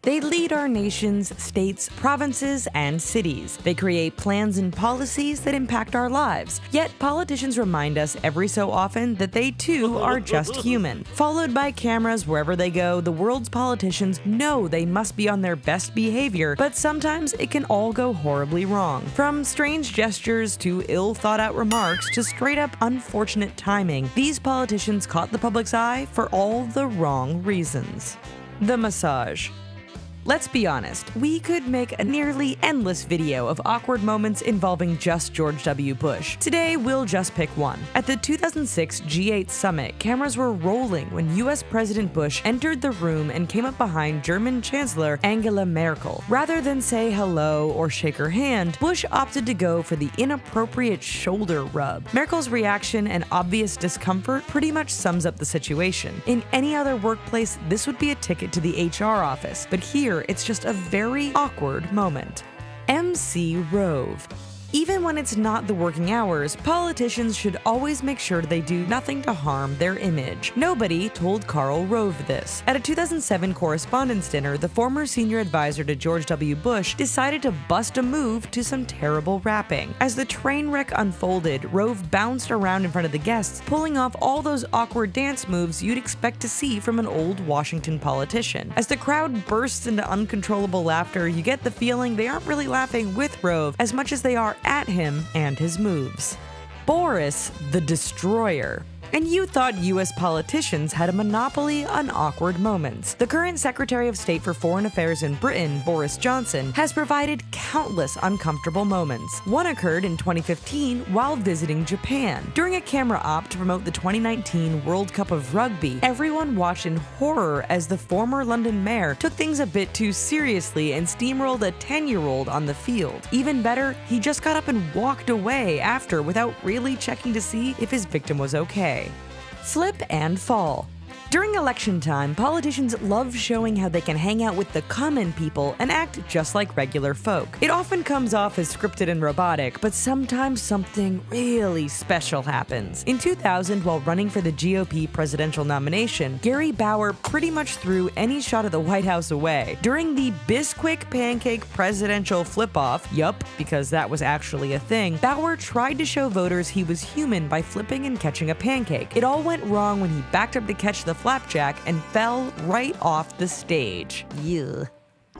They lead our nations, states, provinces, and cities. They create plans and policies that impact our lives. Yet politicians remind us every so often that they too are just human. Followed by cameras wherever they go, the world's politicians know they must be on their best behavior, but sometimes it can all go horribly wrong. From strange gestures to ill-thought-out remarks to straight-up unfortunate timing, these politicians caught the public's eye for all the wrong reasons. The massage. Let's be honest, we could make a nearly endless video of awkward moments involving just George W. Bush. Today, we'll just pick one. At the 2006 G8 summit, cameras were rolling when US President Bush entered the room and came up behind German Chancellor Angela Merkel. Rather than say hello or shake her hand, Bush opted to go for the inappropriate shoulder rub. Merkel's reaction and obvious discomfort pretty much sums up the situation. In any other workplace, this would be a ticket to the HR office, but here, it's just a very awkward moment. MC Rove. Even when it's not the working hours, politicians should always make sure they do nothing to harm their image. Nobody told Karl Rove this. At a 2007 correspondence dinner, the former senior advisor to George W. Bush decided to bust a move to some terrible rapping. As the train wreck unfolded, Rove bounced around in front of the guests, pulling off all those awkward dance moves you'd expect to see from an old Washington politician. As the crowd bursts into uncontrollable laughter, you get the feeling they aren't really laughing with Rove as much as they are at him and his moves. Boris the Destroyer. And you thought US politicians had a monopoly on awkward moments. The current Secretary of State for Foreign Affairs in Britain, Boris Johnson, has provided countless uncomfortable moments. One occurred in 2015 while visiting Japan. During a camera op to promote the 2019 World Cup of Rugby, everyone watched in horror as the former London mayor took things a bit too seriously and steamrolled a 10-year-old on the field. Even better, he just got up and walked away after without really checking to see if his victim was okay. Slip and fall. During election time, politicians love showing how they can hang out with the common people and act just like regular folk. It often comes off as scripted and robotic, but sometimes something really special happens. In 2000, while running for the GOP presidential nomination, Gary Bauer pretty much threw any shot of the White House away. During the Bisquick Pancake presidential flip-off, yup, because that was actually a thing, Bauer tried to show voters he was human by flipping and catching a pancake. It all went wrong when he backed up to catch the flapjack and fell right off the stage. Yuh.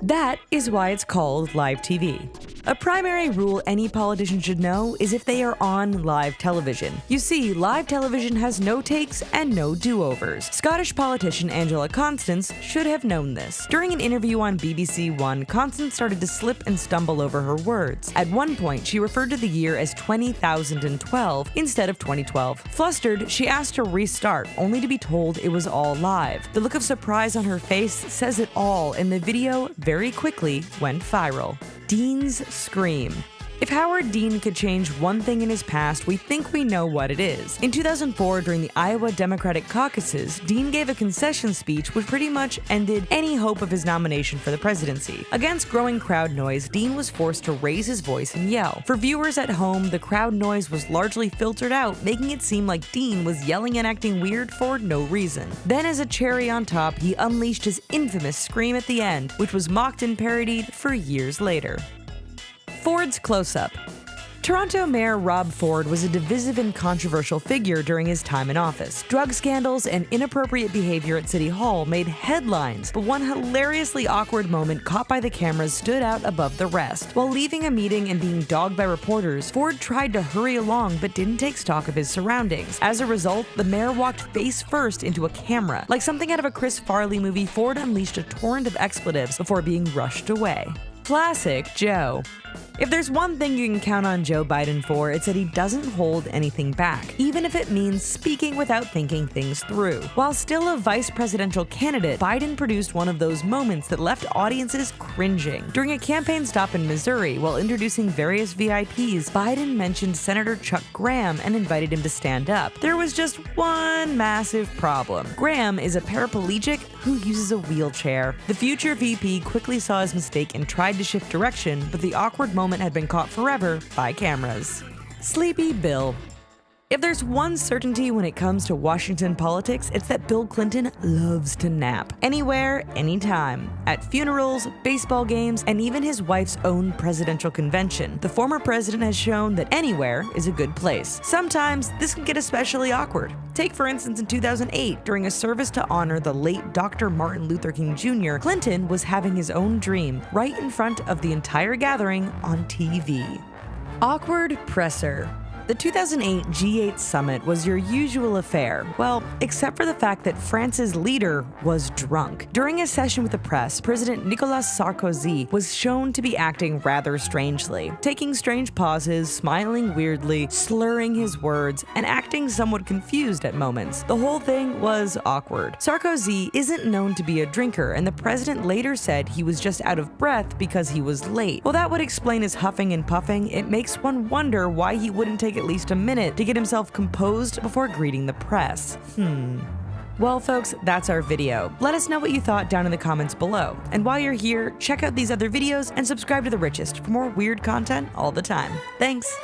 That is why it's called live TV. A primary rule any politician should know is if they are on live television. You see, live television has no takes and no do-overs. Scottish politician Angela Constance should have known this. During an interview on BBC One, Constance started to slip and stumble over her words. At one point, she referred to the year as 20,012 instead of 2012. Flustered, she asked to restart, only to be told it was all live. The look of surprise on her face says it all, and the video very quickly went viral. Dean's scream. If Howard Dean could change one thing in his past, we think we know what it is. In 2004, during the Iowa Democratic caucuses, Dean gave a concession speech which pretty much ended any hope of his nomination for the presidency. Against growing crowd noise, Dean was forced to raise his voice and yell. For viewers at home, the crowd noise was largely filtered out, making it seem like Dean was yelling and acting weird for no reason. Then, as a cherry on top, he unleashed his infamous scream at the end, which was mocked and parodied for years later. Ford's close-up. Toronto Mayor Rob Ford was a divisive and controversial figure during his time in office. Drug scandals and inappropriate behavior at City Hall made headlines, but one hilariously awkward moment caught by the cameras stood out above the rest. While leaving a meeting and being dogged by reporters, Ford tried to hurry along but didn't take stock of his surroundings. As a result, the mayor walked face first into a camera. Like something out of a Chris Farley movie, Ford unleashed a torrent of expletives before being rushed away. Classic Joe. If there's one thing you can count on Joe Biden for, it's that he doesn't hold anything back, even if it means speaking without thinking things through. While still a vice presidential candidate, Biden produced one of those moments that left audiences cringing. During a campaign stop in Missouri, while introducing various VIPs, Biden mentioned Senator Chuck Graham and invited him to stand up. There was just one massive problem. Graham is a paraplegic who uses a wheelchair. The future VP quickly saw his mistake and tried to shift direction, but the awkward moment had been caught forever by cameras. Sleepy Bill. If there's one certainty when it comes to Washington politics, it's that Bill Clinton loves to nap. Anywhere, anytime. At funerals, baseball games, and even his wife's own presidential convention, the former president has shown that anywhere is a good place. Sometimes this can get especially awkward. Take, for instance, in 2008, during a service to honor the late Dr. Martin Luther King Jr., Clinton was having his own dream right in front of the entire gathering on TV. Awkward presser. The 2008 G8 summit was your usual affair, well, except for the fact that France's leader was drunk. During a session with the press, President Nicolas Sarkozy was shown to be acting rather strangely, taking strange pauses, smiling weirdly, slurring his words, and acting somewhat confused at moments. The whole thing was awkward. Sarkozy isn't known to be a drinker, and the president later said he was just out of breath because he was late. Well, that would explain his huffing and puffing. It makes one wonder why he wouldn't take at least a minute to get himself composed before greeting the press. Well, folks, that's our video. Let us know what you thought down in the comments below. And while you're here, check out these other videos and subscribe to The Richest for more weird content all the time. Thanks!